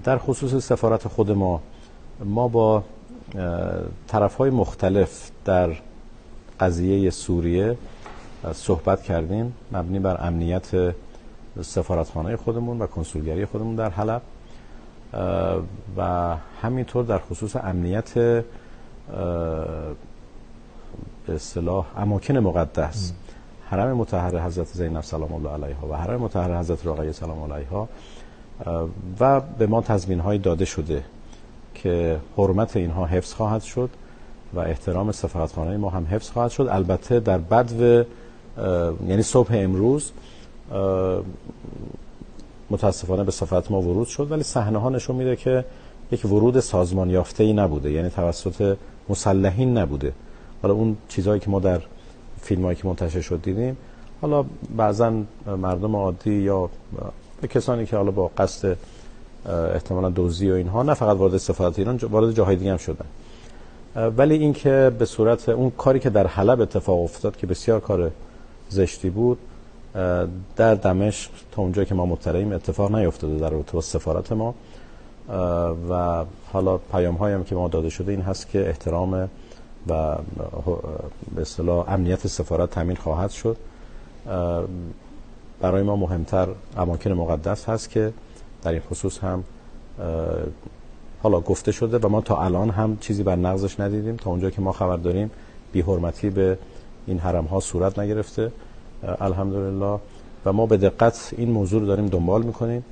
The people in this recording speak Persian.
در خصوص سفارت خود ما با طرف‌های مختلف در قضیه سوریه صحبت کردیم، مبنی بر امنیت سفارتخانه خودمون و کنسولگری خودمون در حلب و همینطور در خصوص امنیت به اصطلاح اماکن مقدس، حرم مطهر حضرت زینب سلام الله علیها و حرم مطهر حضرت رقیه سلام الله علیها، و به ما تضمین‌های داده شده که حرمت اینها حفظ خواهد شد و احترام سفارتخانه ما هم حفظ خواهد شد. البته در بدو یعنی صبح امروز متاسفانه به سفارت ما ورود شد، ولی صحنه ها نشون میده که یک ورود سازمان یافته‌ای نبوده، یعنی توسط مسلحین نبوده. حالا اون چیزهایی که ما در فیلمایی که منتشر شد دیدیم، حالا بعضا مردم عادی یا کسانی که حالا با قصد احتمالاً دزدی و اینها نه فقط وارد سفارت ایران، وارد جاهای دیگه هم شدن. ولی این که به صورت اون کاری که در حلب اتفاق افتاد که بسیار کار زشتی بود، در دمشق تا اونجایی که ما مطلعیم اتفاق نیفتاده در رابطه با سفارت ما. و حالا پیام‌هایی هم که ما داده شده این هست که احترام و به اصطلاح امنیت سفارت تامین خواهد شد. برای ما مهمتر اماکن مقدس هست که در این خصوص هم حالا گفته شده و ما تا الان هم چیزی بر نقضش ندیدیم. تا اونجا که ما خبر داریم بی‌حرمتی به این حرم ها صورت نگرفته الحمدلله، و ما به دقت این موضوع رو داریم دنبال میکنیم.